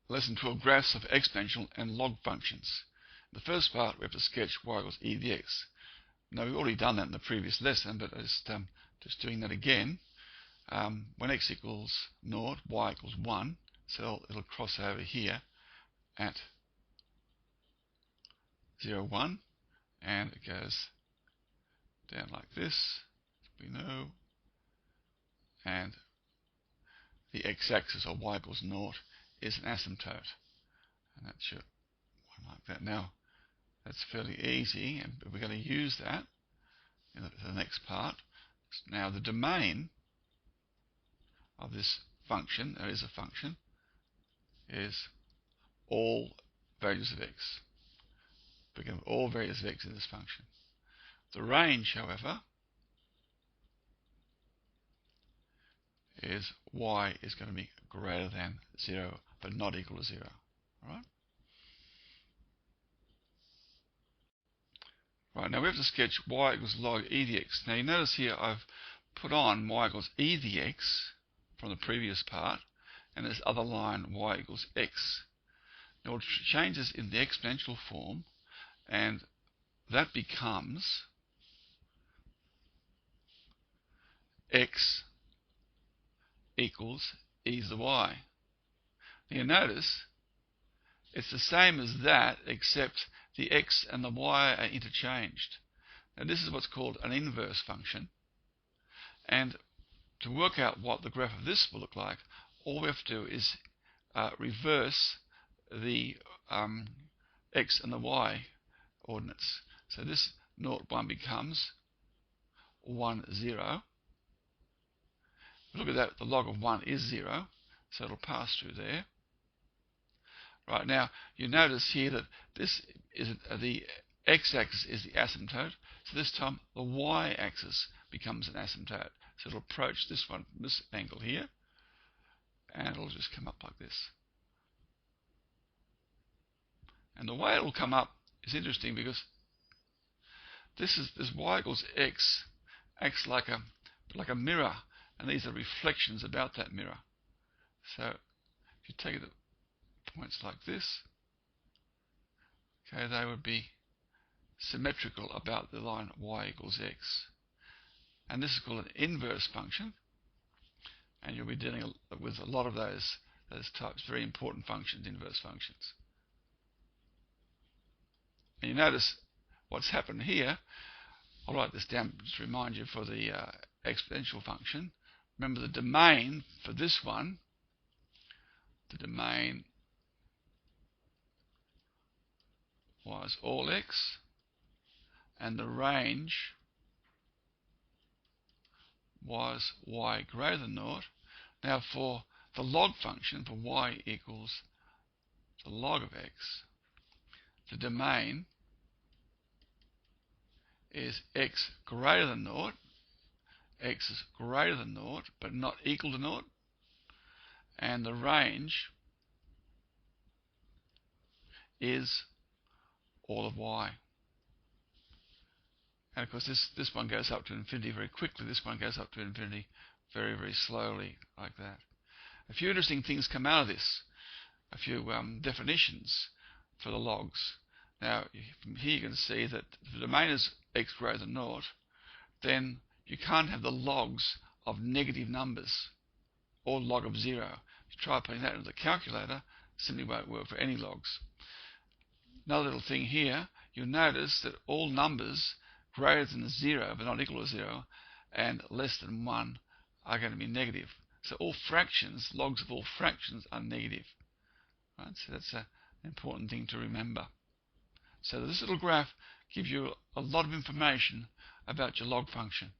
Lesson 12, graphs of exponential and log functions. In the first part, we have to sketch y equals e to the x. Now, we've already done that in the previous lesson, but just doing that again. When x equals 0, y equals 1, so it'll cross over here at 0, 1, and it goes down like this, we know, and the x-axis, or y equals 0, is an asymptote, and that's your one like that. Now, that's fairly easy, and we're going to use that in the next part. Now, the domain of this function, there is a function, is all values of x. We can have all values of x in this function. The range, however, is y is going to be greater than 0, but not equal to 0. All right? Right, now we have to sketch y equals log e to the x. Now you notice here I've put on y equals e to the x from the previous part, and this other line y equals x. Now we'll change this in the exponential form, and that becomes x equals e to the y. Now you notice it's the same as that, except the x and the y are interchanged. Now this is what's called an inverse function, and to work out what the graph of this will look like, all we have to do is reverse the x and the y ordinates. So this 0, 1 becomes 1, 0. Look at that, the log of 1 is 0, so it'll pass through there. Right, now you notice here that this is the x-axis is the asymptote, so this time the y-axis becomes an asymptote. So it'll approach this one from this angle here, and it'll just come up like this. And the way it'll come up is interesting, because this y equals x acts like a mirror, and these are reflections about that mirror. So if you take the points like this, okay, they would be symmetrical about the line y equals x. And this is called an inverse function, and you'll be dealing with a lot of those types, very important functions, inverse functions. And you notice what's happened here. I'll write this down just to remind you for the exponential function. Remember, the domain for this one, the domain was all x, and the range was y greater than 0. Now for the log function, for y equals the log of x, the domain is x greater than 0. X is greater than 0, but not equal to 0. And the range is all of y. And of course this one goes up to infinity very quickly, this one goes up to infinity very, very slowly, like that. A few interesting things come out of this, a few definitions for the logs. Now from here you can see that if the domain is x greater than 0, then you can't have the logs of negative numbers or log of 0. If you try putting that into the calculator, it simply won't work for any logs. Another little thing here, you'll notice that all numbers greater than 0 but not equal to 0 and less than 1 are going to be negative. So all fractions, logs of all fractions, are negative. Right? So that's an important thing to remember. So this little graph gives you a lot of information about your log function.